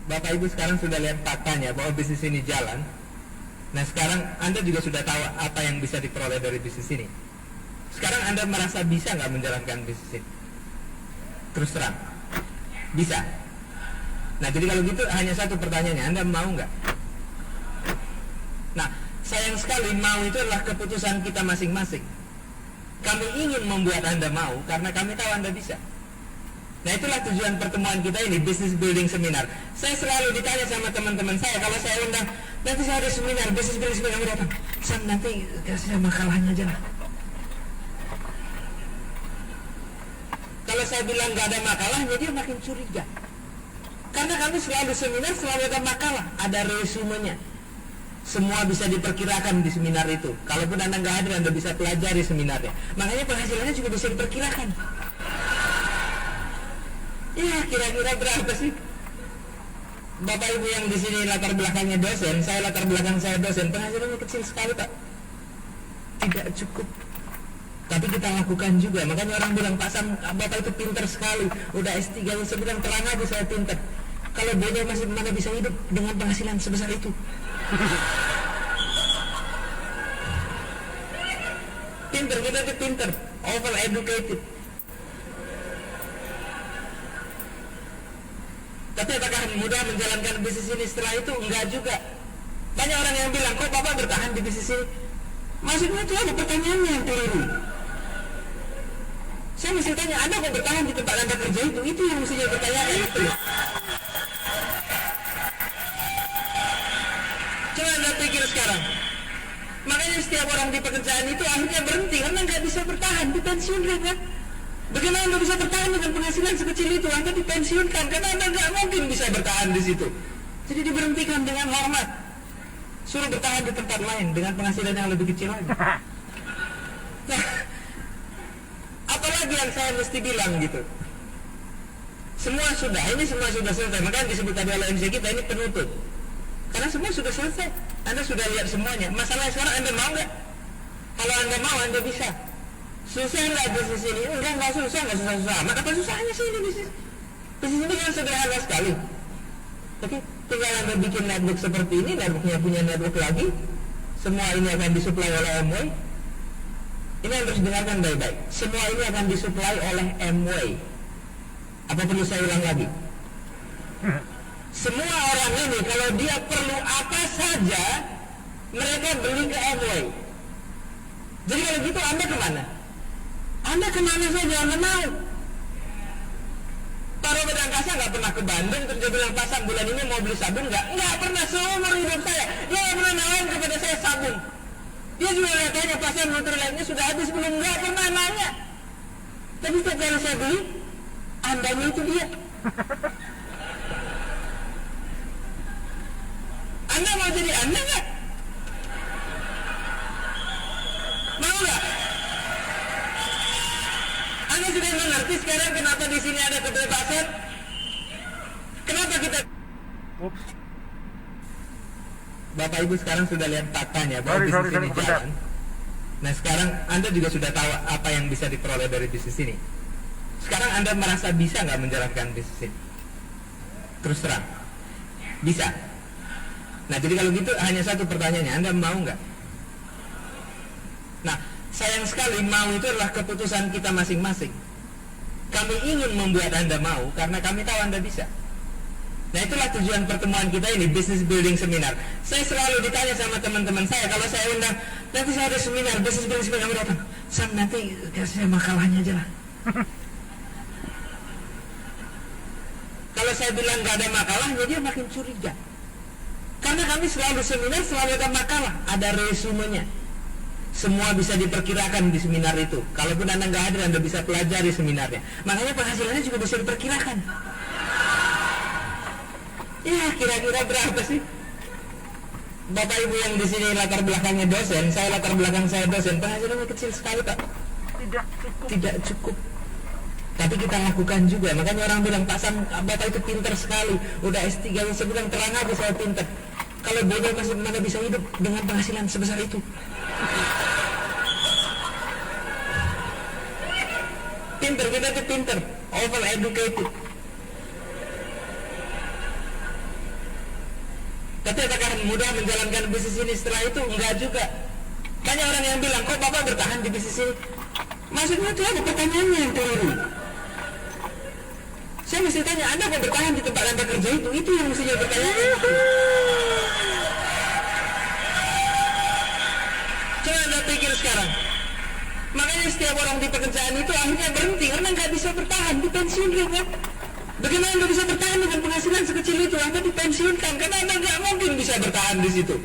Bapak Ibu sekarang sudah lihat faktanya bahwa bisnis ini jalan. Nah sekarang Anda juga sudah tahu apa yang bisa diperoleh dari bisnis ini. Sekarang Anda merasa bisa nggak menjalankan bisnis ini? Terus terang, bisa. Nah jadi kalau gitu hanya satu pertanyaannya, Anda mau nggak? Nah sayang sekali mau itu adalah keputusan kita masing-masing. Kami ingin membuat Anda mau karena kami tahu Anda bisa. Nah itulah tujuan pertemuan kita ini, Business Building Seminar. Saya selalu ditanya sama teman-teman saya, kalau saya undang, nanti saya ada seminar, Business Building Seminar, kamu datang. Sam, nanti kasih makalahnya aja lah. Kalau saya bilang gak ada makalahnya, dia makin curiga. Karena kami selalu seminar, selalu ada makalah, ada resumenya. Semua bisa diperkirakan di seminar itu. Kalaupun Anda gak hadir, Anda bisa pelajari seminarnya. Makanya penghasilannya juga bisa diperkirakan. Ya kira-kira berapa sih? Bapak Ibu yang di sini latar belakangnya dosen, saya latar belakang saya dosen, penghasilannya kecil sekali Pak. Tidak cukup. Tapi kita lakukan juga. Makanya orang bilang, Pak Sam, Bapak itu pintar sekali, udah S3. Saya bilang, terang aja saya pintar. Kalau beda masih mana bisa hidup dengan penghasilan sebesar itu? Pintar, kita itu pintar, over educated. Tapi apakah mudah menjalankan bisnis ini setelah itu? Enggak juga. Banyak orang yang bilang, kok Bapak bertahan di bisnis ini? Maksudnya itu ada pertanyaannya yang keliru. Saya mesti tanya, Anda kok bertahan di tempat Anda kerja itu? Itu yang mestinya pertanyaan itu. Coba Anda pikir sekarang. Makanya setiap orang di pekerjaan itu akhirnya berhenti karena nggak bisa bertahan, dipensiunkan kan? Bagaimana Anda bisa bertahan dengan penghasilan sekecil itu? Anda dipensiunkan karena Anda nggak mungkin bisa bertahan di situ. Jadi diberhentikan dengan hormat. Suruh bertahan di tempat lain dengan penghasilan yang lebih kecil lagi. Nah, apalagi yang saya mesti bilang gitu. Semua sudah selesai. Makanya disebut tadi oleh MC kita ini penutup. Karena semua sudah selesai. Anda sudah lihat semuanya. Masalahnya sekarang Anda mau nggak? Kalau Anda mau, Anda bisa. Susah nggak bisnis ini? Enggak susah. Maka apa susahnya sih ini bisnis? Bisnis ini kan sederhana sekali. Oke, tinggal Anda bikin network seperti ini, networknya punya network lagi. Semua ini akan disuplai oleh Amway. Ini harus dengarkan baik-baik. Semua ini akan disuplai oleh Amway. Apa perlu saya ulang lagi? Semua orang ini kalau dia perlu apa saja, mereka beli ke Amway. Jadi kalau gitu Anda kemana? Anda kemana saja Anda mau. Taruh Bedang Kasa nggak pernah ke Bandung, terus dia bilang, pasang bulan ini mau beli sabun nggak pernah seumur hidup saya. Dia nggak pernah nawarin kepada saya sabun. Dia juga nggak tanya pasang Nutrilite sudah habis belum, nggak pernah nanya. Tapi setiap kali saya beli, Andanya itu dia. Anda mau jadi Anda nggak? Mau nggak? Anda sudah mengerti sekarang kenapa di sini ada kebebasan? Kenapa kita? Ups. Bapak Ibu sekarang sudah lihat faktanya bahwa bisnis ini jalan. Nah sekarang Anda juga sudah tahu apa yang bisa diperoleh dari bisnis ini. Sekarang Anda merasa bisa nggak menjalankan bisnis ini? Terus terang, bisa. Nah jadi kalau gitu hanya satu pertanyaannya, Anda mau nggak? Nah sayang sekali mau itu adalah keputusan kita masing-masing. Kami ingin membuat Anda mau karena kami tahu Anda bisa. Nah itulah tujuan pertemuan kita ini, Business Building Seminar. Saya selalu ditanya sama teman-teman saya, kalau saya undang, nanti saya ada seminar, Business Building Seminar, kamu datang. Sam, nanti kasih makalahnya aja lah. Kalau saya bilang gak ada makalahnya, dia makin curiga. Karena kami selalu seminar, selalu ada makalah, ada resumenya. Semua bisa diperkirakan di seminar itu. Kalaupun Anda nggak hadir, Anda bisa pelajari seminarnya. Makanya penghasilannya juga bisa diperkirakan. Ya kira-kira berapa sih? Bapak Ibu yang di sini latar belakangnya dosen, saya latar belakang saya dosen, penghasilannya kecil sekali Pak. Tidak cukup. Tapi kita lakukan juga. Makanya orang bilang, Pak Sam, Bapak itu pintar sekali, udah S3. Saya bilang, terang aja saya pintar. Kalau beda masih mana bisa hidup dengan penghasilan sebesar itu? Pintar, kita itu pintar, over educated. Tapi apakah mudah menjalankan bisnis ini setelah itu? Enggak juga. Banyak orang yang bilang, kok Bapak bertahan di bisnis ini? Maksudnya itu ada pertanyaannya yang keliru. Saya mesti tanya, Anda kok bertahan di tempat Anda kerja itu? Itu yang mestinya bertanya. Coba Anda pikir sekarang. Makanya setiap orang di pekerjaan itu akhirnya berhenti karena nggak bisa bertahan, dipensiunkan kan? Bagaimana Anda bisa bertahan dengan penghasilan sekecil itu? Anda dipensiunkan karena Anda nggak mungkin bisa bertahan di situ.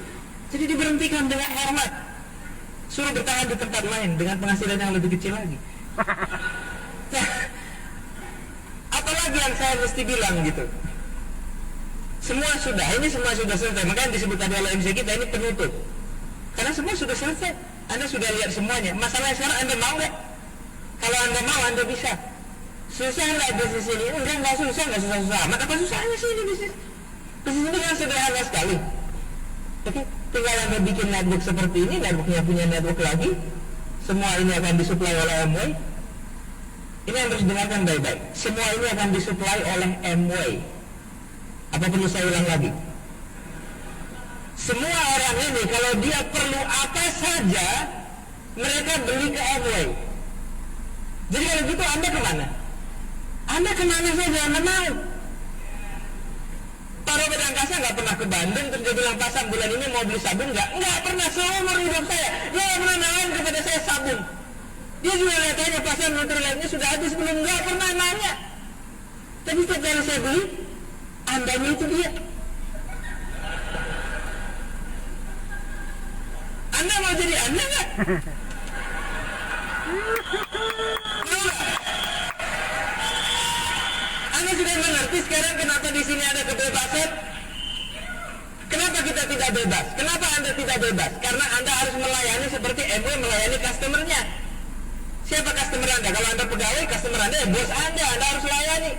Jadi diberhentikan dengan hormat. Suruh bertahan di tempat lain dengan penghasilan yang lebih kecil lagi. Nah, apalagi yang saya mesti bilang gitu. Semua sudah selesai. Makanya disebut tadi oleh MC kita ini penutup. Karena semua sudah selesai. Anda sudah lihat semuanya. Masalahnya sekarang Anda mau nggak? Kalau Anda mau, Anda bisa. Susah nggak bisnis ini? Enggak susah, nggak susah-susah amat. Apa susahnya sih ini bisnis? Bisnis ini kan sederhana sekali. Oke, tinggal Anda bikin network seperti ini, networknya punya network lagi. Semua ini akan disuplai oleh Amway. Ini yang harus dengarkan baik-baik. Semua ini akan disuplai oleh Amway. Apa perlu saya ulang lagi? Semua orang ini kalau dia perlu apa saja, mereka beli ke Amway. Jadi kalau gitu Anda kemana? Anda kemana saja Anda mau. Pak Robert Angkasa nggak pernah ke Bandung terus dia bilang, Pasang bulan ini mau beli sabun nggak pernah seumur hidup saya. Dia nggak pernah nawarin kepada saya sabun. Dia juga lihat aja Pasang Nutrilite sudah habis belum, nggak pernah nanya. Tapi setiap kali saya beli, Andanya itu dia. Anda mau jadi Anda nggak? Anda sudah mengerti sekarang kenapa di sini ada kebebasan? Kenapa kita tidak bebas? Kenapa Anda tidak bebas? Karena Anda harus melayani seperti Amway melayani customer-nya. Siapa customer Anda? Kalau Anda pegawai, customer Anda ya bos Anda harus layani.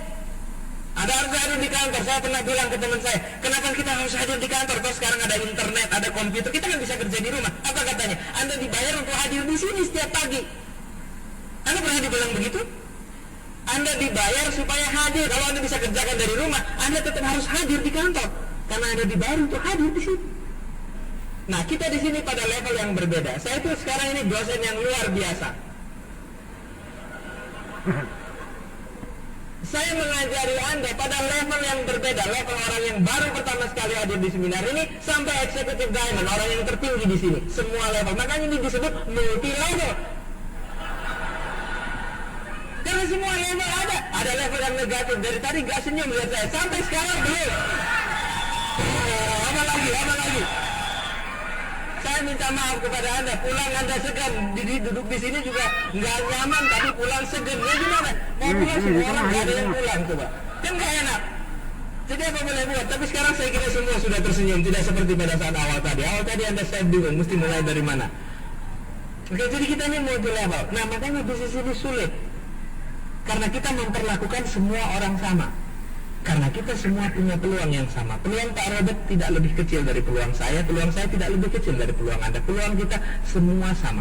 Anda harus hadir di kantor. Saya pernah bilang ke teman saya, kenapa kita harus hadir di kantor? Kalau sekarang ada internet, ada komputer, kita kan bisa kerja di rumah. Apa katanya? Anda dibayar untuk hadir di sini setiap pagi. Anda pernah dibilang begitu? Anda dibayar supaya hadir. Kalau Anda bisa kerjakan dari rumah, Anda tetap harus hadir di kantor. Karena Anda dibayar untuk hadir di sini. Nah, kita di sini pada level yang berbeda. Saya tuh sekarang ini dosen yang luar biasa. Saya mengajari Anda pada level yang berbeda. Level orang yang baru pertama sekali hadir di seminar ini sampai executive diamond, orang yang tertinggi di sini. Semua level. Makanya ini disebut multi level. Karena semua level ada. Ada level yang negatif. Dari tadi gak senyum lihat saya. Sampai sekarang belum. Apa lagi? Saya minta maaf kepada Anda. Pulang Anda segan. Duduk di sini juga nggak nyaman. Tapi pulang segan. Ya gimana? Mau pulang semua orang nggak ada yang pulang coba. Kan nggak enak. Jadi apa boleh buat? Tapi sekarang saya kira semua sudah tersenyum. Tidak seperti pada saat awal tadi. Awal tadi Anda saya bingung. Mesti mulai dari mana? Oke, jadi kita ini multi level. Nah, makanya bisnis ini sulit. Karena kita memperlakukan semua orang sama. Karena kita semua punya peluang yang sama. Peluang Pak Robert tidak lebih kecil dari peluang saya tidak lebih kecil dari peluang Anda. Peluang kita semua sama.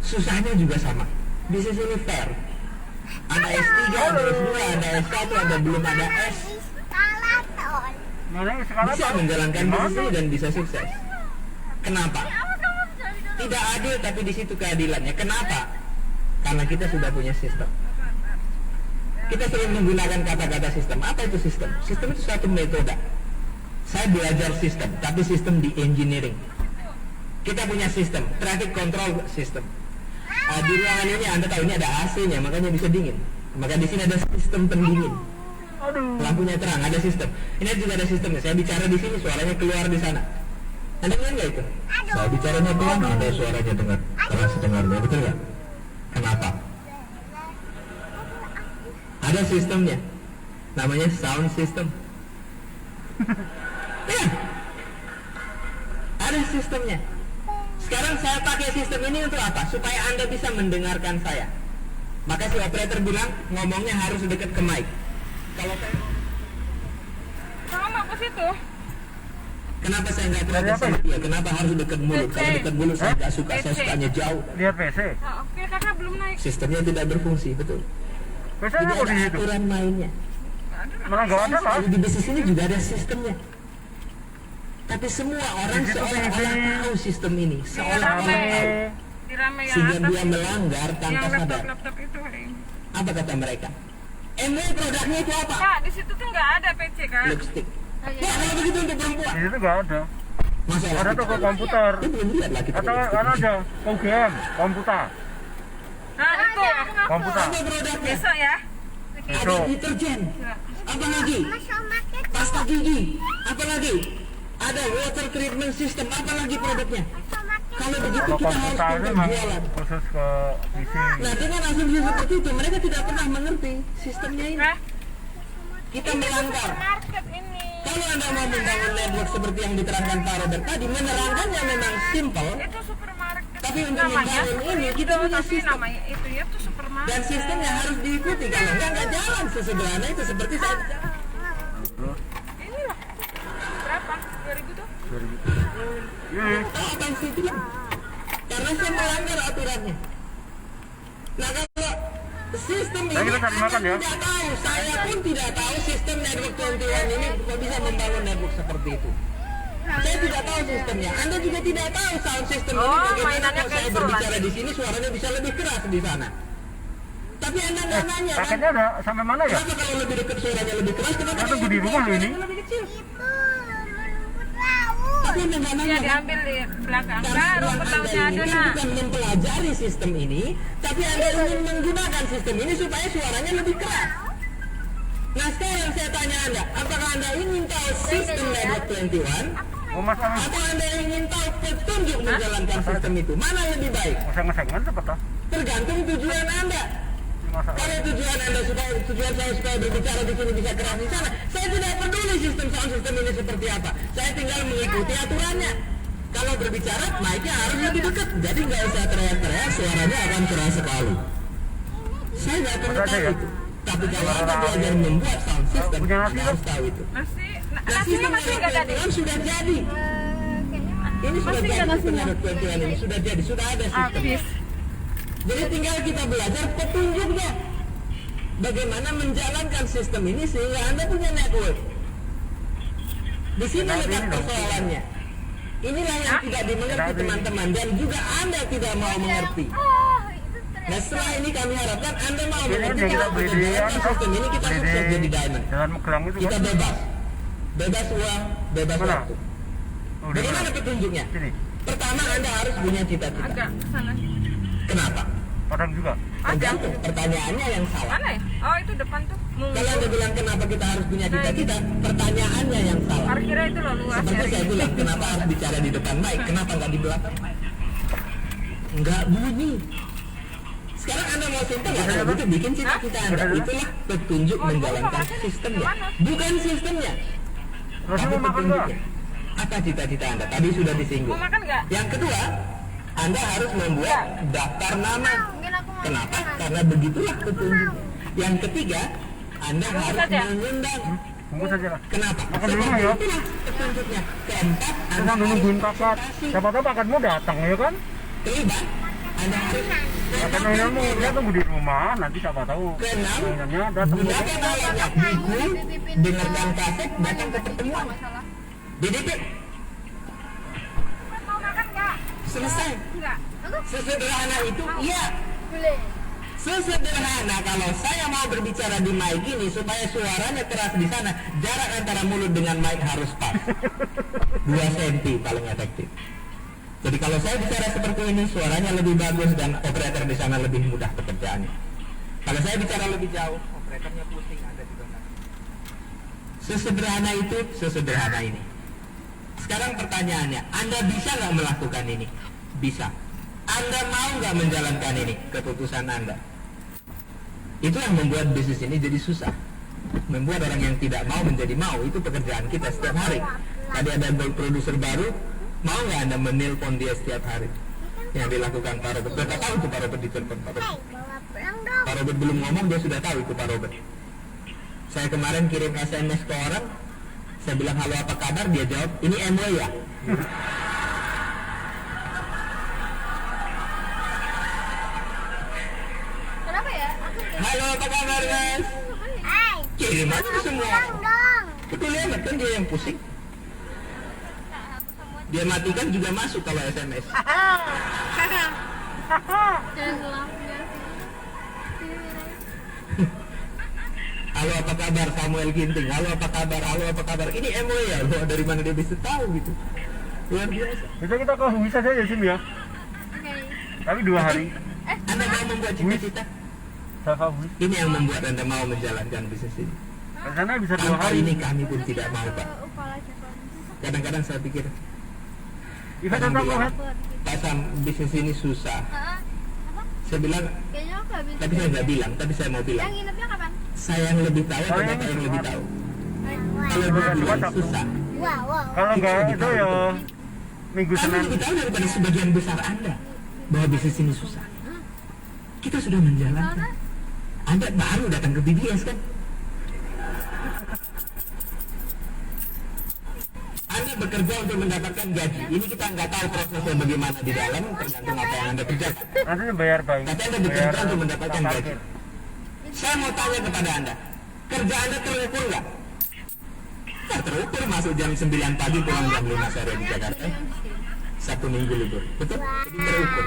Susahnya juga sama. Bisnis ini fair. Ada S3, ada S2, ada S1, ada belum ada S. Bisa menjalankan bisnis ini dan bisa sukses. Kenapa? Tidak adil, tapi di situ keadilannya. Kenapa? Karena kita sudah punya sistem. Kita sering menggunakan kata-kata sistem. Apa itu sistem? Sistem itu suatu metode. Saya belajar sistem, tapi sistem di engineering. Kita punya sistem, traffic control system. Di ruangan ini Anda tahu ini ada AC-nya, makanya bisa dingin. Maka di sini ada sistem pendingin. Lampunya terang, ada sistem. Ini juga ada sistemnya. Saya bicara di sini, suaranya keluar di sana. Anda dengar nggak itu? Saya bicaranya pelan, Anda suaranya dengar. Keras dengarnya, betul nggak? Kenapa? Ada sistemnya, namanya sound system. Ya, ada sistemnya. Sekarang saya pakai sistem ini untuk apa? Supaya Anda bisa mendengarkan saya. Maka si operator bilang ngomongnya harus dekat ke mic. Kalau saya sama ke situ. Kenapa saya nggak terlalu ya? Kenapa harus dekat mulut? Kalau dekat mulut saya nggak suka. Saya sukanya jauh. Lihat PC. Oke, kakak belum naik. Sistemnya tidak berfungsi, betul. PC-nya Tidak ada aturan mainnya. Mana nggak ada lah. Di bisnis ini juga ada sistemnya. Tapi semua orang seolah-olah tahu sistem ini, seolah-olah tahu. Di rame yang Sehingga atas, dia melanggar tanpa yang sadar. laptop itu. Apa kata mereka? MW produknya itu apa? Kak, di situ tuh nggak ada PC kan? Lipstick. Ya, kalau begitu untuk perempuan. Di situ nggak ada. Masalah Ada toko komputer. Itu belum lihat lah kita. Atau kan ada UGM, komputer. Nah itu Komputer. Apa produknya? besok ya. Ada Itu. deterjen. Apa lagi? Pasta gigi. Apa lagi? Ada water treatment system. Apa lagi produknya? Kalau begitu Kalau kita harus komputer itu memang berjualan. khusus ke PC. Nah, dengan asumsi seperti itu, mereka tidak pernah mengerti sistemnya ini. Nah, Kita melanggar. market ini. Kalau Anda mau membangun network seperti yang diterangkan Pak Robert tadi, menerangkannya memang simple, Itu supermarket. tapi untuk Namanya membangun ini kita itu, punya tapi sistem. namanya itu ya tuh supermarket. Dan sistemnya harus diikuti, kalau nggak jalan sesederhana itu seperti saya. Ini loh. Berapa? 2000 tuh? Iya. Oh, apa yang saya bilang? Karena saya melanggar aturannya. Nah, kalau sistem ini Nah, kita cari makan ya. tidak tahu, saya pun tidak tahu sistem network 21 ini kok bisa membangun network seperti itu. Saya tidak tahu sistemnya. Anda juga tidak tahu sound system ini Oh, bagaimana mainannya kalau saya kayak berbicara di sini suaranya bisa lebih keras di sana. Tapi Anda nggak nanya kan? Paketnya ada sampai mana ya? Kenapa kalau lebih dekat suaranya lebih keras? Kenapa Saya kalau tunggu di rumah loh ini. suaranya lebih kecil? Tapi Anda nggak nanya Dia kan? diambil di belakang. Karena Kan yang rumput Anda lautnya ada ini kan nak. bukan mempelajari sistem ini, tapi Anda ingin menggunakan sistem ini supaya suaranya lebih keras. Nah, sekarang saya tanya Anda, apakah Anda ingin tahu sistem network 21 Oh, Mas Amin. atau Anda ingin tahu petunjuk menjalankan sistem itu? Mana lebih baik? Ngoseng-ngosengan dapat tak? Tergantung tujuan Anda. Masa Kalau tujuan Anda supaya tujuan saya supaya berbicara di sini bisa keras di sana, saya tidak peduli sistem sound system ini seperti apa. Saya tinggal mengikuti aturannya. Kalau berbicara, mic-nya harus lebih dekat. Jadi nggak usah teriak-teriak, suaranya akan keras sekali. Saya nggak perlu Ada tahu ya? itu. Tapi kalau Anda belajar membuat sound system, Punya nasi Anda harus tahu itu. Nasi, Nah, nasinya sistem masih nggak network tadi. 21 sudah jadi. Ini sudah Masih jadi nggak sistem nasinya? network 21 ini sudah jadi, sudah ada sistem. Habis. Jadi tinggal kita belajar petunjuknya. Bagaimana menjalankan sistem ini sehingga Anda punya network. Di sini letak persoalannya. Inilah yang tidak dimengerti teman-teman dan juga Anda tidak mau mengerti. Nah, setelah ini kami harapkan Anda mau mengerti yang kita kalau beli kita di jalankan sistem ini kita sukses jadi diamond. Jalan Magelang itu Kita kan? bebas. Bebas uang, bebas Mana? waktu. Oh, di Bagaimana mana? petunjuknya? Sini. Pertama Anda harus punya cita-cita. Agak sana. Kenapa? Padang juga. Tergantung. Pertanyaannya yang salah. Mana ya? Oh itu depan tuh. Kalau Anda bilang kenapa kita harus punya cita-cita, pertanyaannya yang salah. Parkirnya itu loh luas Seperti ya. saya bilang, kenapa harus bicara di depan mic? Kenapa nggak di belakang mic? Nggak bunyi. Sekarang Anda mau simpel ya, kalau gitu bikin cita-cita Anda. Itulah petunjuk menjalankan sistemnya. Bukan sistemnya, Terus tapi mau makan nggak? petunjuknya. Apa cita-cita Anda? Tadi sudah Mau disinggung. makan nggak? Yang kedua, Anda harus membuat daftar nama. Kenapa? Karena begitulah petunjuknya. Yang ketiga, Anda harus saja. mengundang. Bungkus aja lah. Kenapa? Makan dulu Sebab ya. itulah petunjuknya. Keempat, Terus Anda sambil harus nungguin paket. presentasi. Siapa tahu paketmu datang ya kan? Kelima, Anda harus Paket mainanmu dia tunggu di rumah. Nanti siapa tahu Keenam, mainannya datang. gunakan alat buku, dengarkan kaset, datang ke pertemuan. DDP, Mau makan nggak? selesai. Nggak. Sesederhana itu, iya. Sesederhana kalau saya mau berbicara di mic ini supaya suaranya keras di sana, jarak antara mulut dengan mic harus pas. 2 cm paling efektif. Jadi kalau saya bicara seperti ini, suaranya lebih bagus dan operator di sana lebih mudah pekerjaannya. Kalau saya bicara lebih jauh, operatornya pusing, Anda juga nggak. Sesederhana itu, sesederhana ini. Sekarang pertanyaannya, Anda bisa nggak melakukan ini? Bisa. Anda mau nggak menjalankan ini? Keputusan Anda. Itu yang membuat bisnis ini jadi susah. Membuat orang yang tidak mau menjadi mau. Itu pekerjaan kita setiap hari. Tadi ada produser baru, mau nggak Anda menelpon dia setiap hari? Yang dilakukan Pak Robert. Berapa tahu itu Pak Robert ditelepon Pak Robert? Pak Robert belum ngomong, dia sudah tahu itu Pak Robert. Saya kemarin kirim SMS ke orang, saya bilang halo apa kabar, dia jawab ini MW ya. Kenapa ya? Halo apa kabar mas? Hai. Kirim aja semua. Pulang dong. Betul amat kan dia yang pusing. Dia matikan juga masuk kalau SMS. Halo apa kabar Samuel Ginting, halo apa kabar, halo apa kabar. Ini MW ya, loh dari mana dia bisa tahu gitu. Luar biasa. Kita ke Huis saja ya Sim ya. Tapi 2 hari. Anda mau membuat cita-cita? Sama Huis. Ini yang membuat Anda mau menjalankan bisnis ini. Karena bisa 2 Tanpa hari. ini kami pun tidak mau Pak. Kadang-kadang saya pikir Ivan orang tentang bilang, Kohat. Pak Sam, bisnis ini susah. Saya bilang, Kayaknya aku habis. tapi saya nggak bilang, tapi saya mau bilang. Yang nginepnya kapan? Saya yang lebih tahu atau Saya Bapak yang lebih tahu? Kalau Bukan, dia bilang WhatsApp. susah, Wow. Kalau enggak itu ya Minggu kami Senin. lebih tahu daripada sebagian besar Anda bahwa bisnis ini susah. Kita sudah menjalankan. Anda baru datang ke BBS kan? Anda bekerja untuk mendapatkan gaji. Ini kita nggak tahu prosesnya bagaimana di dalam, tergantung apa yang Anda kerjakan. Nanti bayar baik. Tapi Anda bekerja untuk mendapatkan gaji. Saya mau tanya kepada Anda, kerja Anda terukur nggak? Nggak terukur, masuk jam 9 pagi, pulang jam 5 sore di Jakarta. Sabtu Minggu libur, betul? Jadi terukur.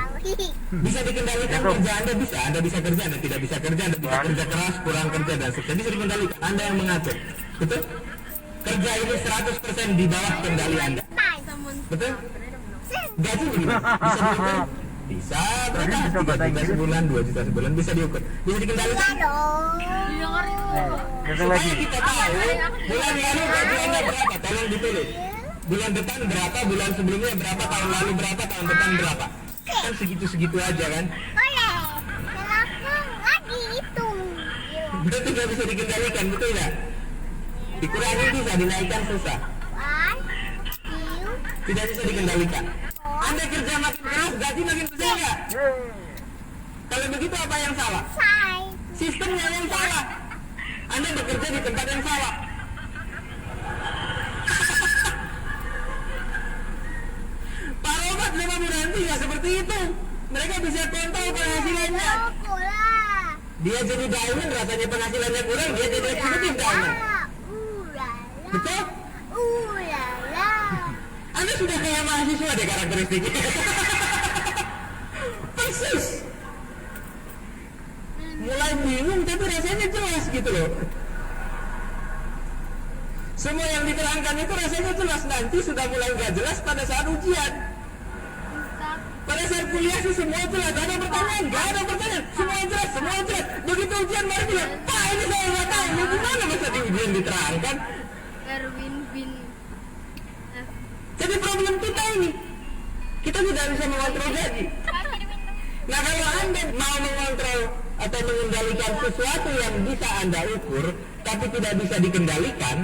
Bisa dikendalikan kerja Anda bisa. Anda bisa kerja, Anda tidak bisa kerja, Anda bisa kerja keras, kurang kerja, dan sebagainya. Bisa dikendalikan, Anda yang mengatur. Betul? Kerja ini 100% di bawah kendali Anda. Betul? Gaji bagaimana? Bisa diukur? Bisa, berapa? 3 juta sebulan, 2 juta sebulan, bisa diukur. Bisa dikendalikan? Kita Supaya lagi. kita tahu, bulan lalu gaji Anda berapa? Tolong ditulis. Bulan depan berapa, bulan sebelumnya berapa, tahun lalu berapa, tahun depan berapa. Kan segitu-segitu aja kan? Boleh. Telepon lagi itu. Berarti nggak bisa dikendalikan, betul nggak? Dikurangi bisa, dinaikkan susah. 1, 2, Tidak bisa dikendalikan. Anda kerja makin keras, gaji makin besar nggak? Kalau begitu apa yang salah? 5. Sistemnya yang salah. Anda bekerja di tempat yang salah. Pak Robert sama Bu Ranti nggak seperti itu. Mereka bisa kontrol penghasilannya. Dia jadi diamond, rasanya penghasilannya kurang, dia jadi eksekutif diamond. Betul? Anda sudah kayak mahasiswa deh karakteristiknya. Persis. Mulai bingung tapi rasanya jelas gitu loh. Semua yang diterangkan itu rasanya jelas, nanti sudah mulai nggak jelas pada saat ujian. Pada saat kuliah sih semua jelas, ada pertanyaan, nggak ada pertanyaan, semua jelas. Begitu ujian baru bilang, Pak ini saya nggak tahu, ini gimana masa di ujian diterangkan? Erwin bin. Jadi problem kita ini, kita tidak bisa mengontrol gaji. Nah kalau Anda mau mengontrol atau mengendalikan sesuatu yang bisa Anda ukur, tapi tidak bisa dikendalikan,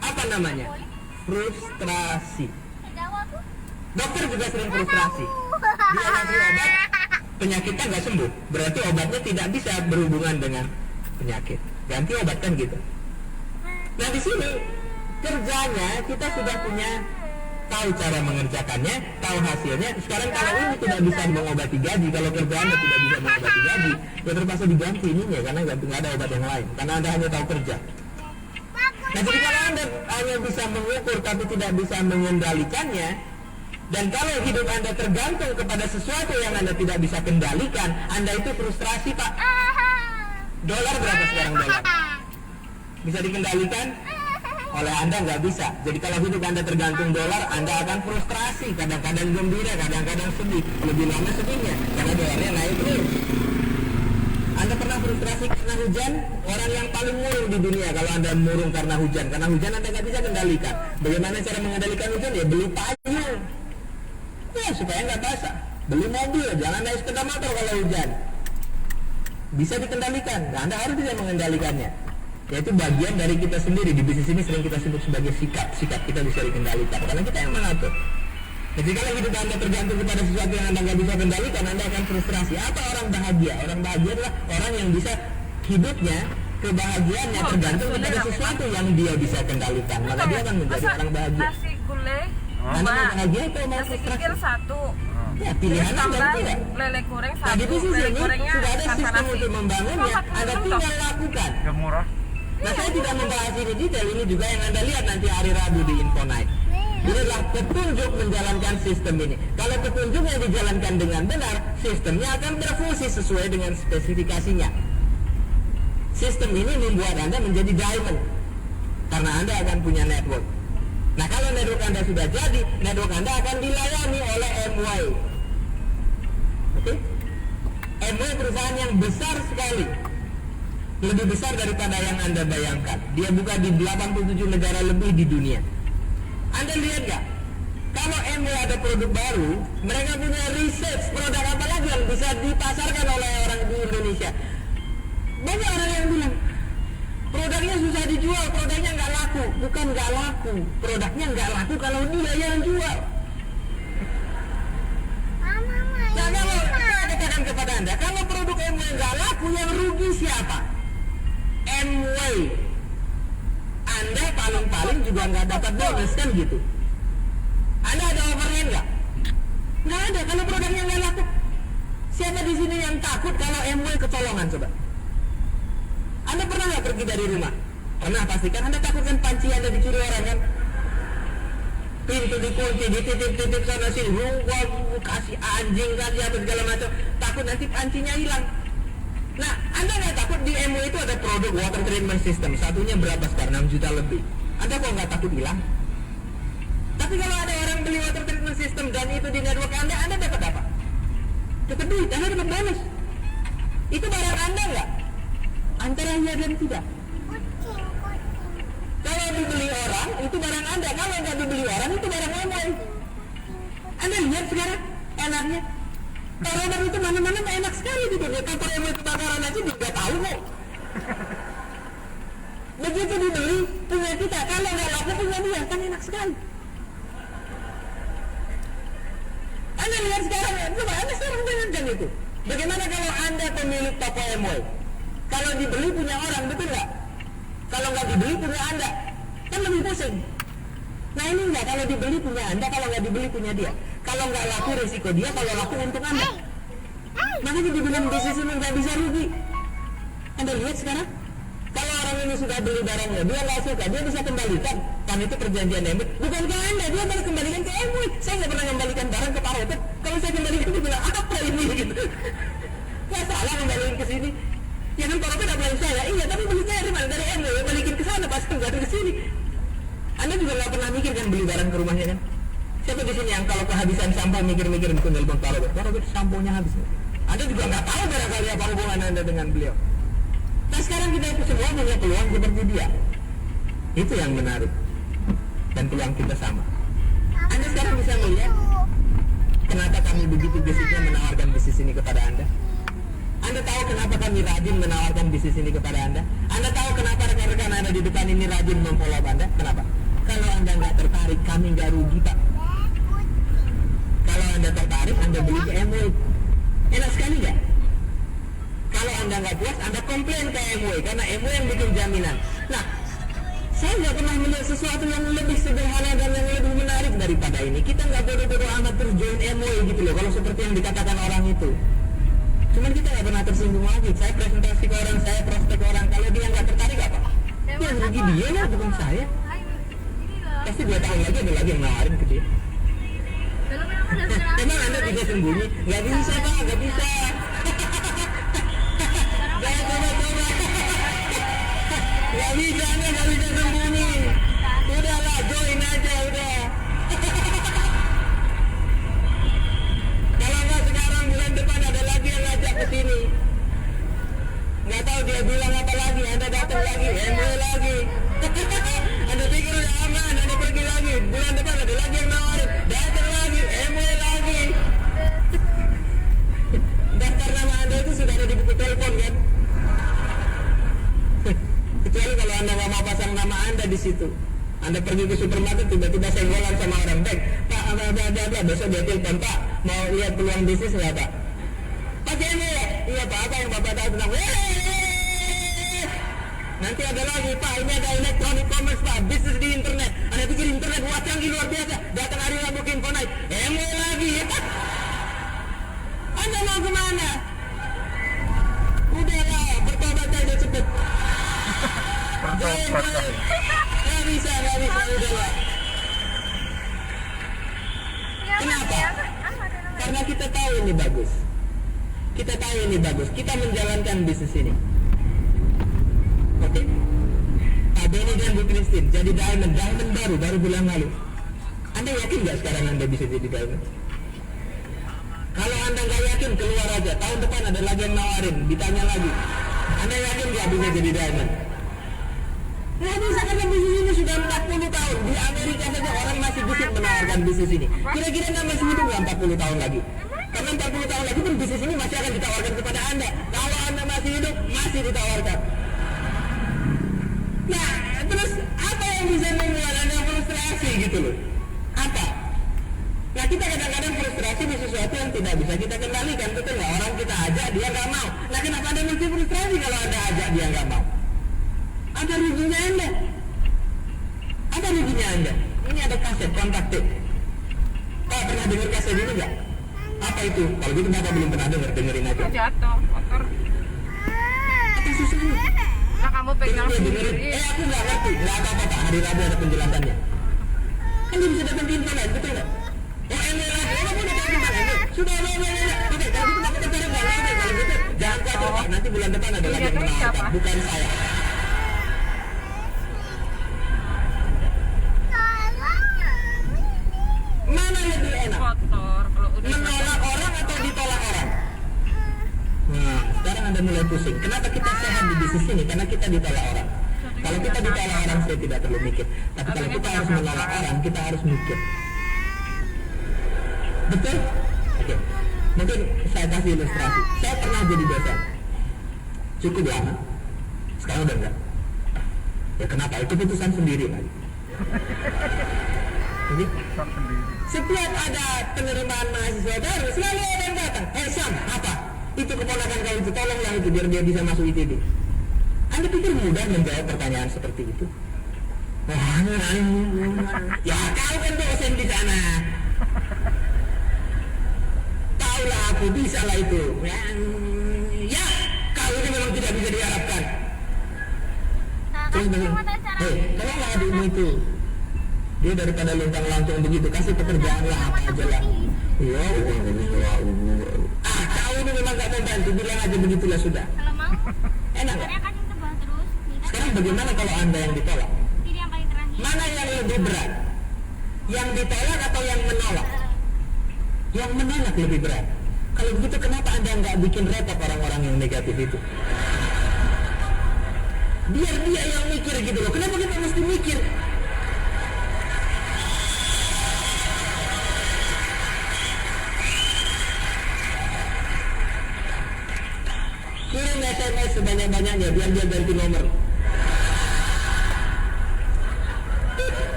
apa namanya? Frustrasi. Dokter juga sering frustrasi. Dia ngasih obat, penyakitnya nggak sembuh. Berarti obatnya tidak bisa berhubungan dengan penyakit. Ganti obat kan gitu. Nah di sini kerjanya kita sudah punya, tahu cara mengerjakannya, tahu hasilnya. Sekarang kalau ini tidak bisa mengobati gaji, kalau kerja Anda tidak bisa mengobati gaji, ya terpaksa diganti ininya karena nggak ada obat yang lain. Karena Anda hanya tahu kerja. Nah jadi kalau Anda hanya bisa mengukur tapi tidak bisa mengendalikannya, dan kalau hidup Anda tergantung kepada sesuatu yang Anda tidak bisa kendalikan, Anda itu frustrasi Pak. Dolar berapa sekarang dolar? Bisa dikendalikan? Oleh Anda nggak bisa. Jadi kalau hidup Anda tergantung dolar, Anda akan frustrasi. Kadang-kadang gembira, kadang-kadang sedih. Lebih lama sedihnya, karena dolarnya naik terus. Anda pernah frustrasi karena hujan? Orang yang paling murung di dunia kalau Anda murung karena hujan. Karena hujan Anda nggak bisa kendalikan. Bagaimana cara mengendalikan hujan? Ya beli payung. Ya supaya nggak basah. Beli mobil, jangan naik sepeda motor kalau hujan. Bisa dikendalikan. Nah, Anda harus bisa mengendalikannya. Yaitu bagian dari kita sendiri. Di bisnis ini sering kita sebut sebagai sikap. Sikap kita bisa dikendalikan karena kita yang mengatur. Jadi kalau hidup Anda tergantung kepada sesuatu yang Anda nggak bisa kendalikan, Anda akan frustrasi. Apa orang bahagia? Orang bahagia adalah orang yang bisa hidupnya, kebahagiaannya tergantung kepada sesuatu yang dia bisa kendalikan. Maka dia akan menjadi orang bahagia. Nasi gulai Anda mau bahagia atau mau nasi frustrasi? kikil 1. Ya pilihan Anda Tambah tidak. lele goreng 1. Nah di bisnis Lele ini gorengnya sudah ada tanpa sistem nasi. untuk membangunnya. Anda tinggal lakukan. Yang murah. Nah saya tidak membahas ini detail, ini juga yang Anda lihat nanti hari Rabu di Info Night. Ini adalah petunjuk menjalankan sistem ini. Kalau petunjuknya dijalankan dengan benar, sistemnya akan berfungsi sesuai dengan spesifikasinya. Sistem ini membuat Anda menjadi diamond, karena Anda akan punya network. Nah, kalau network Anda sudah jadi, network Anda akan dilayani oleh MY. Oke? MY perusahaan yang besar sekali, lebih besar daripada yang Anda bayangkan. Dia buka di 87 negara lebih di dunia. Anda lihat gak? Kalau MY ada produk baru, mereka punya research produk apa lagi yang bisa dipasarkan oleh orang di Indonesia. Banyak orang yang bilang produknya susah dijual, produknya nggak laku. Bukan nggak laku, produknya nggak laku kalau dia yang jual. Nah, kalau saya katakan kepada Anda, kalau produk MY nggak laku, yang rugi siapa? MY. Anda paling-paling juga nggak dapat bonus, kan gitu. Anda ada overhead nggak? Nggak ada. Kalau produknya nggak laku, siapa di sini yang takut kalau MY kecolongan, coba? Anda pernah nggak pergi dari rumah? Pernah pastikan. Anda takut kan panci Anda dicuri orang kan? Pintu dikunci, dititip-titip sana sini, kasih anjing, kasih apa segala macam. Takut nanti pancinya hilang. Nah, Anda nggak takut di MY itu ada produk water treatment system, satunya berapa sekarang? 6 juta lebih. Anda kok nggak takut hilang? Tapi kalau ada orang beli water treatment system dan itu di network Anda dapat apa? Dapat duit, Anda dapat bonus. Itu barang Anda nggak? Antara iya dan tidak. Kalau dibeli orang, itu barang Anda. Kalau nggak dibeli orang, itu barang MY. Anda lihat sekarang enaknya. Kalau itu mana-mana enak sekali gitu. Ya, kantor MY kebakaran aja juga tahu kok. Begitu dibeli, punya kita. Kalau nggak laku, punya dia. Kan enak sekali. Anda lihat sekarang, coba Anda sekarang bayangkan itu. Bagaimana kalau Anda pemilik toko MY? Kalau dibeli punya orang, betul nggak? Kalau nggak dibeli punya Anda, kan lebih pusing. Nah ini enggak, kalau dibeli punya Anda, kalau nggak dibeli punya dia. Kalau nggak laku risiko dia, kalau laku untung Anda. Makanya dibilang bisnis ini nggak bisa rugi. Anda lihat sekarang, kalau orang ini sudah beli barangnya, dia nggak suka, dia bisa kembalikan. Kan itu perjanjian MY. Bukan ke Anda, dia baru kembalikan ke MY. Saya nggak pernah kembalikan barang ke Pak Robert. Kalau saya kembalikan, dia bilang apa ini gitu. Nggak salah kembalikan ke sini. Ya kan Pak Robert nggak balik saya. Iya, tapi beli saya dari MY, balikin ke sana, pasti nggak ada ke sini. Anda juga nggak pernah mikir kan beli barang ke rumahnya kan? Siapa di sini yang kalau kehabisan sampo mikir-mikir bikin telepon Pak Robert samponya habis. Anda juga nggak tahu barangkali apa hubungan Anda dengan beliau. Nah sekarang kita itu semua punya peluang seperti dia. Itu yang menarik. Dan peluang kita sama. Anda sekarang bisa melihat kenapa kami begitu gesitnya menawarkan bisnis ini kepada Anda. Anda tahu kenapa kami rajin menawarkan bisnis ini kepada Anda. Anda tahu kenapa rekan-rekan Anda di depan ini rajin memfollow Anda. Kenapa? Kalau Anda nggak tertarik, kami nggak rugi Pak. Kalau Anda tertarik, Anda beli ke MY. Enak sekali nggak? Kalau Anda nggak puas, Anda komplain ke MY, karena MY yang bikin jaminan. Nah, saya nggak pernah melihat sesuatu yang lebih sederhana dan yang lebih menarik daripada ini. Kita nggak bodoh-bodoh amat terus join MY gitu loh, kalau seperti yang dikatakan orang itu. Cuman kita nggak pernah tersinggung lagi. Saya presentasi ke orang, saya prospek orang. Kalau dia nggak tertarik apa? Yang rugi dia ya, bukan saya. Pasti 2 tahun lagi ada lagi yang nawarin ke dia. Emang Anda bisa sembunyi? Nggak bisa Pak, nggak bisa. Saya coba-coba. Nggak bisa, Anda nggak bisa sembunyi. Udahlah, join aja udah. Kalau nggak sekarang, bulan depan ada lagi yang ngajak ke sini. Nggak tahu dia bilang apa lagi, Anda datang lagi, MY lagi. Anda pikir udah aman, Anda pergi lagi. Bulan depan ada lagi yang nawarin, datang lagi, MY lagi. Daftar nama Anda itu sudah ada di buku telepon kan? Kecuali kalau Anda nggak mau pasang nama Anda di situ. Anda pergi ke supermarket, tiba-tiba senggolan sama orang baik. Pak, ada, besok dia telepon, Pak, mau lihat peluang bisnis nggak Pak? Pakai MY ya? Iya Pak, apa yang Bapak tahu tentang nanti ada lagi Pak, ini ada electronic commerce Pak, bisnis di internet. Anda pikir internet wah canggih luar biasa, datang hari Rabu ke info night, MY lagi ya. Anda mau kemana? Udahlah, bertobat aja cepet. Nggak bisa, udahlah. ini bagus, kita tahu ini bagus, kita menjalankan bisnis ini. Oke? Pak Benny dan Bu Christine jadi diamond baru bulan lalu. Anda yakin nggak sekarang Anda bisa jadi diamond? Kalau Anda nggak yakin, keluar aja. Tahun depan ada lagi yang nawarin, ditanya lagi. Anda yakin nggak bisa jadi diamond? Nggak bisa, karena bisnis ini sudah 40 tahun. Di Amerika saja orang masih bisa menawarkan bisnis ini. Kira-kira Anda masih hidup nggak 40 tahun lagi? Karena 40 tahun lagi pun bisnis ini masih akan ditawarkan kepada Anda. Kalau Anda masih hidup, masih ditawarkan. Nah, terus apa yang bisa membuat Anda frustrasi gitu loh? Apa? Nah, kita kadang-kadang frustrasi di sesuatu yang tidak bisa kita kendalikan, betul nggak? Orang kita ajak, dia nggak mau. Nah, kenapa Anda mesti frustrasi kalau Anda ajak, dia nggak mau? Ada ruginya Anda. Apa ruginya Anda? Ini ada kaset, kontak tape. Oh, pernah dengar kaset ini nggak? Apa itu? Kalau gitu Bapak belum pernah dengerin aja. Jatuh, kotor. Apa susahnya? Nah, kamu pegang dengerin. sendiri. Aku nggak ngerti. Nggak apa-apa Pak, hari Rabu ada penjelasannya. Kan dia bisa datang ke internet, betul nggak? Oh, ini lagi. Kamu udah tahu gimana ini? Sudah. Oke, kalau gitu Bapak tertarik nggak? Oke, kalau gitu jangan khawatir Pak. Nanti bulan depan ada lagi yang menawarkan. Bukan saya. Mana lebih enak? Kotor. Kalau udah Menolak orang atau ditolak orang? Nah, sekarang Anda mulai pusing. Kenapa kita sehat di bisnis ini? Karena kita ditolak orang. Kalau kita ditolak orang, saya tidak perlu mikir. Tapi kalau kita harus menolak orang, kita harus mikir. Betul? Oke. Mungkin saya kasih ilustrasi. Saya pernah jadi dosen. Cukup lama. Sekarang udah enggak. Ya kenapa? Itu putusan sendiri lagi. Jadi, setiap ada penerimaan mahasiswa baru, selalu ada yang datang. Sam, apa? Itu keponakan kau itu, tolonglah itu biar dia bisa masuk ITB. Anda pikir mudah menjawab pertanyaan seperti itu? Ya, kau kan dosen di sana. Taulah aku, bisa lah itu. Ya, kau ini memang tidak bisa diharapkan. Terus tolonglah adikmu itu. Dia daripada luntang lantung begitu, kasih pekerjaan lah apa aja lah. Iya. Kau ini memang gak membantu, bilang aja begitulah sudah. Kalau mau, Enak gak? sekarang kan yang tebal terus. Sekarang bagaimana kalau Anda yang ditolak? Ini yang paling terakhir. Mana yang lebih berat? Yang ditolak atau yang menolak? Yang menolak lebih berat. Kalau begitu kenapa Anda nggak bikin repot orang-orang yang negatif itu? Biar dia yang mikir gitu loh. Kenapa kita mesti mikir? Kirim SMS sebanyak-banyaknya biar dia ganti nomor.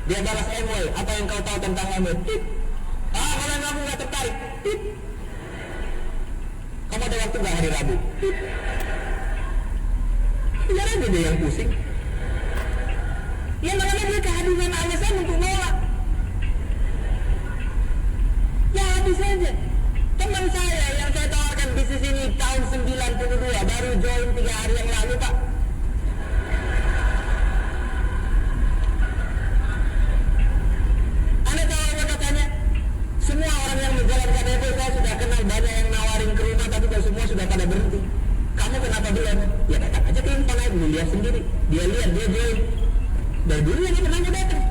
Dia balas MW, apa yang kau tahu tentang MW? Kalau kamu nggak tertarik, kamu ada waktu nggak hari Rabu? Biar aja dia yang pusing. Ya namanya dia kehabisan alasan untuk nolak. Ya habis aja. Teman saya yang saya tawarkan bisnis ini tahun 92 baru join 3 hari yang lalu Pak. Anda tahu apa katanya? Semua orang yang menjalankan itu saya sudah kenal, banyak yang nawarin ke rumah tapi semua sudah pada berhenti. Kamu kenapa belum? Ya datang aja ke handphone aja dulu, lihat sendiri. Dia lihat, dia join. Dari dulu yang kenapa datang?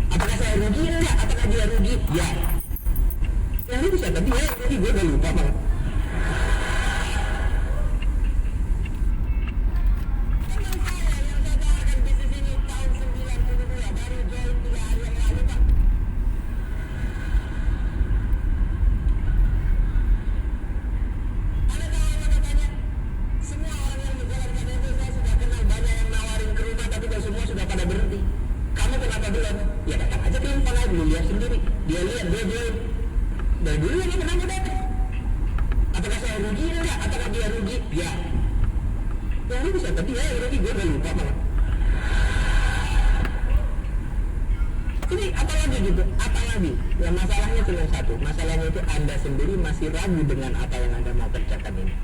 Apakah saya rugi? Enggak. Apakah dia rugi? Ya. Yang ini bisa, tapi ya, gue udah lupa malah. Teman saya yang saya tawarkan bisnis ini tahun 92 baru join 3 hari yang lalu Pak. Anda tahu apa katanya? Semua orang yang menjalankan itu saya sudah kenal, banyak yang nawarin ke rumah tapi semua sudah pada berhenti. Kamu kenapa belum? Ya datang aja ke handphone aja dulu, lihat sendiri. Dia lihat, dia join. Dari dulu yang kenapa datang? Apakah saya rugi? Enggak. Apakah dia rugi? Ya. Yang ini bisa, tapi ya yang rugi gue udah lupa malah. Ini apalagi gitu? Apalagi? Ya masalahnya cuma satu. Masalahnya itu Anda sendiri masih ragu dengan apa yang Anda mau kerjakan ini.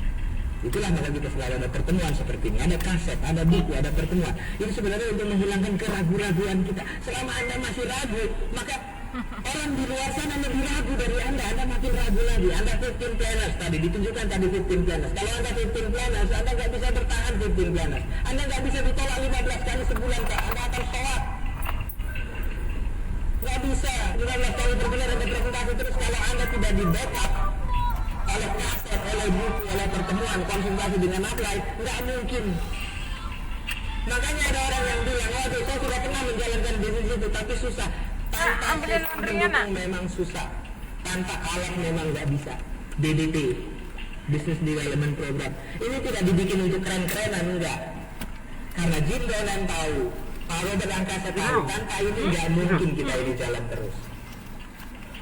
Itulah maka kita selalu ada pertemuan seperti ini. Ada kaset, ada buku, ada pertemuan. Itu sebenarnya untuk menghilangkan keraguan-raguan kita. Selama Anda masih ragu, maka Orang di luar sana lebih ragu dari Anda makin ragu lagi. Anda 15 planners tadi, ditunjukkan tadi 15 planners. Kalau Anda 15 planners, Anda nggak bisa bertahan 15 planners. Anda nggak bisa ditolak 15 kali sebulan, Pak. Anda akan sholat. Nggak bisa 15 kali berbulan Anda presentasi terus kalau Anda tidak di backup oleh kaset, oleh buku, oleh pertemuan, konsultasi dengan upline, nggak mungkin. Makanya ada orang yang bilang, waduh saya sudah pernah menjalankan bisnis itu, tapi susah. Tanpa pendukung memang susah. Tanpa alat memang nggak bisa. BDP, Business Development Program. Ini tidak dibikin untuk keren-kerenan, enggak. Karena Jim Dolan tahu, Pak Robert Angkasa tahu, tanpa ini nggak mungkin kita ini jalan terus.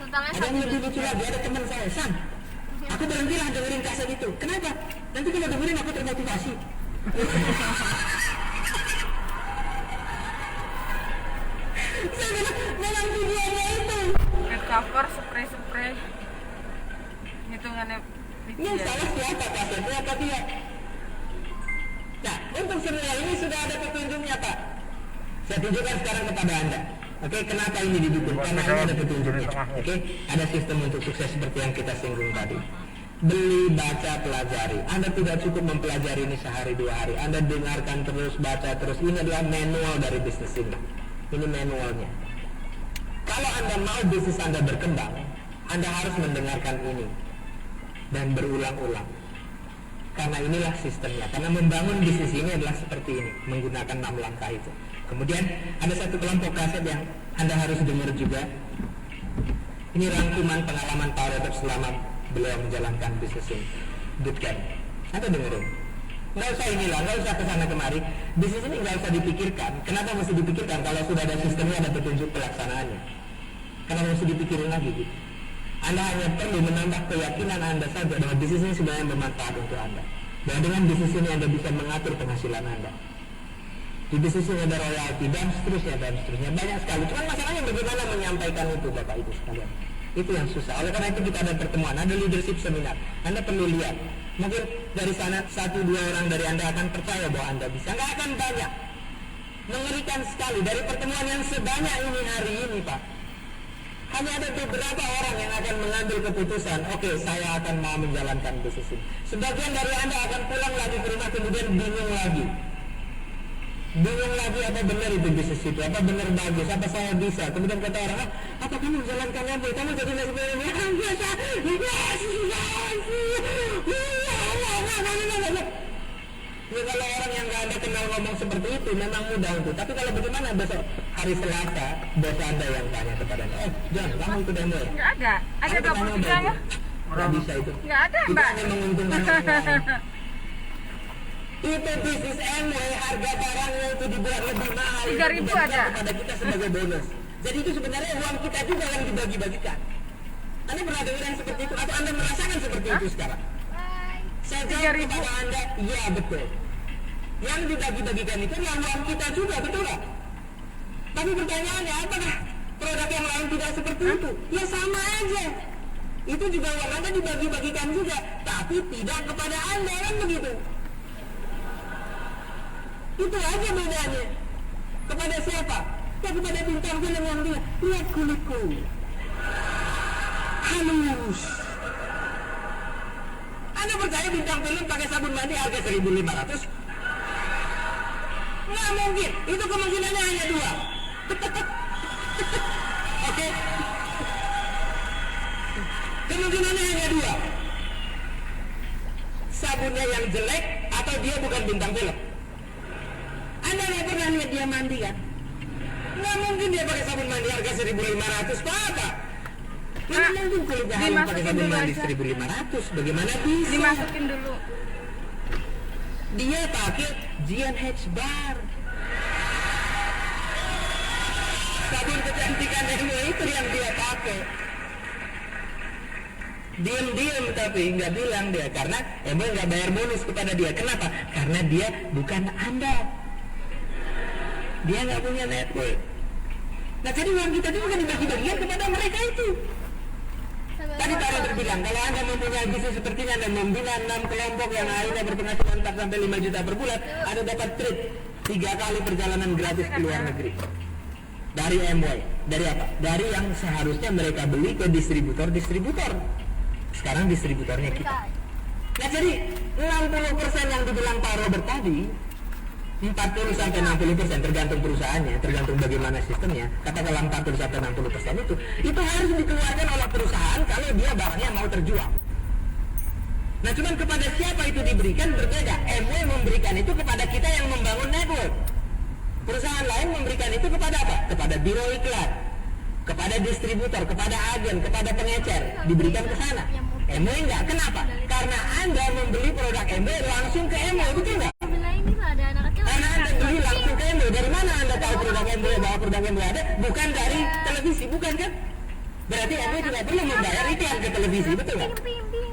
Ada yang lebih lucu lagi, ada teman saya, Sam, aku berhentilah dengerin kaset itu. Kenapa? Nanti kalau dengerin aku termotivasi. Saya bilang, memang tujuannya itu. Cover spray hitungannya Yang salah siapa kasetnya apa dia? Nah, untuk semua ini sudah ada petunjuknya, Pak. Saya tunjukkan sekarang kepada Anda. Oke, kenapa ini didukung? Karena ini ada petunjuknya. Oke, ada sistem untuk sukses seperti yang kita singgung tadi. Beli, baca, pelajari. Anda tidak cukup mempelajari ini sehari 2 hari. Anda dengarkan terus, baca terus. Ini adalah manual dari bisnis ini. Ini manualnya. Kalau Anda mau bisnis Anda berkembang, Anda harus mendengarkan ini dan berulang-ulang. Karena inilah sistemnya. Karena membangun bisnis ini adalah seperti ini, menggunakan 6 langkah itu. Kemudian ada satu kelompok kaset yang Anda harus dengar juga. Ini rangkuman pengalaman Pak Robert selama beliau menjalankan bisnis ini. Bootcamp. Anda dengerin. Nggak usah inilah, nggak usah kesana kemari. Bisnis ini nggak usah dipikirkan. Kenapa mesti dipikirkan? Kalau sudah ada sistemnya, ada petunjuk pelaksanaannya. Kenapa mesti dipikirin lagi gitu? Anda hanya perlu menambah keyakinan Anda saja bahwa bisnis ini sebenarnya bermanfaat untuk Anda. Dan dengan bisnis ini Anda bisa mengatur penghasilan Anda. Di bisnis ini ada royalti dan seterusnya dan seterusnya. Banyak sekali. Cuma masalahnya bagaimana menyampaikan itu Bapak Ibu sekalian. Itu yang susah. Oleh karena itu kita ada pertemuan, ada leadership seminar. Anda perlu lihat. Mungkin dari sana 1-2 orang dari Anda akan percaya bahwa Anda bisa. Nggak akan banyak. Mengerikan sekali. Dari pertemuan yang sebanyak ini hari ini Pak, hanya ada beberapa orang yang akan mengambil keputusan, oke, saya akan mau menjalankan bisnis ini. Sebagian dari Anda akan pulang lagi ke rumah kemudian bingung lagi. Bingung lagi apa benar itu bisnis itu, apa benar bagus, apa saya bisa. Kemudian kata orang, apa kamu menjalankannya boy? Kamu jadi nasi goreng ya, kalau orang yang nggak Anda kenal ngomong seperti itu memang mudah untuk. Tapi kalau bagaimana besok hari Selasa bos Anda yang tanya kepada Anda, John, kamu ikut demo? Nggak ada. Ada 23 ya? Nggak bisa itu. Nggak ada, Itu Mbak. hanya menguntungkan orang lain. Itu bisnis MW, harga barangnya itu dibuat lebih mahal. 3.000 ada. Kepada kita sebagai bonus. Jadi itu sebenarnya uang kita juga yang dibagi-bagikan. Anda pernah dengar yang seperti itu? Atau Anda merasakan seperti itu sekarang? Saya jawab kepada Anda, iya betul. Yang dibagi-bagikan itu adalah uang kita juga, betul nggak? Tapi pertanyaannya, apakah produk yang lain tidak seperti itu? Ya sama aja. Itu juga uang Anda dibagi-bagikan juga, tapi tidak kepada Anda, kan begitu? Itu aja bedanya. Kepada siapa? Ya kepada bintang film yang dia, lihat kulitku halus. Anda percaya bintang film pakai sabun mandi harga 1.500? Nggak mungkin. Itu kemungkinannya hanya 2. Oke? Kemungkinannya hanya 2. Sabunnya yang jelek atau dia bukan bintang film. Anda nggak pernah lihat dia mandi kan? Nggak mungkin dia pakai sabun mandi harga 1.500. Apa? Mana mungkin kulitnya halus pakai sabun mandi 1.500? Bagaimana bisa? Dimasukin dulu. Dia pakai G&H Bar. Sabun kecantikan MW itu yang dia pakai. Diam-diam tapi nggak bilang dia, karena MW nggak bayar bonus kepada dia. Kenapa? Karena dia bukan Anda. Dia nggak punya network. Nah jadi uang kita itu bukan dibagi-bagikan kepada mereka itu. Tadi Pak Robert bilang, kalau Anda mempunyai bisnis seperti ini, Anda membina 6 kelompok yang akhirnya berpenghasilan 4-5 juta per bulan, Anda dapat trip 3 kali perjalanan gratis ke luar negeri. Dari MW. Dari apa? Dari yang seharusnya mereka beli ke distributor. Sekarang distributornya kita. Nah jadi 60% yang dibilang Pak Robert tadi, 40 sampai 60% tergantung perusahaannya, tergantung bagaimana sistemnya. Katakanlah 40 sampai 60% itu harus dikeluarkan oleh perusahaan kalau dia barangnya mau terjual. Nah cuman kepada siapa itu diberikan berbeda. MW memberikan itu kepada kita yang membangun network. Perusahaan lain memberikan itu kepada apa? Kepada biro iklan, kepada distributor, kepada agen, kepada pengecer, diberikan ke sana. MW enggak. Kenapa? Karena Anda membeli produk MW langsung ke MW, betul enggak? Sebelah ini mah ada anak kecil. Karena Anda beli langsung ke MW. Dari mana Anda tahu produk MW, bahwa produk MW ada? Bukan dari televisi, bukan kan? Berarti MW tidak perlu membayar iklan ke televisi, betul nggak?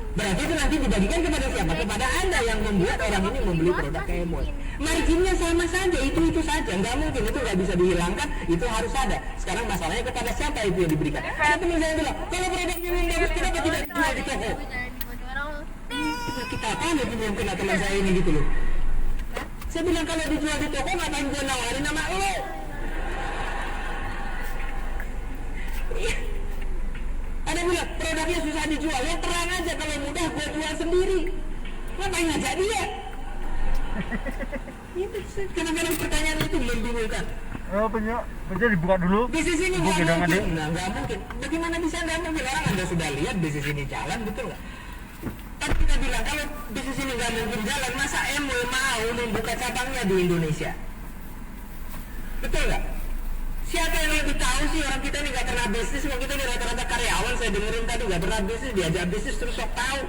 Berarti itu nanti dibagikan kepada siapa? Kepada Anda yang membuat orang ini membeli produk ke MW. Marginnya sama saja, itu saja. Nggak mungkin, itu nggak bisa dihilangkan, itu harus ada. Sekarang masalahnya kepada siapa itu yang diberikan? Ada teman saya bilang, kalau produknya yang bagus, kenapa tidak dijual di toko? Ya, kita apa nih yang kena teman saya ini gitu loh. Saya bilang kalau dijual di toko, ngapain gue nawarin nama lo? Ada bilang produknya susah dijual, ya terang aja, kalau mudah gue jual sendiri. Ngapain ngajak dia? Itu kadang-kadang pertanyaan itu membingungkan. Oh, penjara dibuka dulu. Bisnis ini Buka nggak dong, mungkin, Adik. nggak mungkin. Bagaimana bisa nggak mungkin? Orang Anda sudah lihat bisnis ini jalan, betul nggak? Kan kita bilang kalau bisnis ini nggak mungkin jalan, masa MW mau membuka cabangnya di Indonesia? Betul nggak? Siapa yang lebih tahu sih? Orang kita ini nggak pernah bisnis, orang kita ini rata-rata karyawan. Saya dengerin tadi nggak pernah bisnis, diajak bisnis terus sok tahu.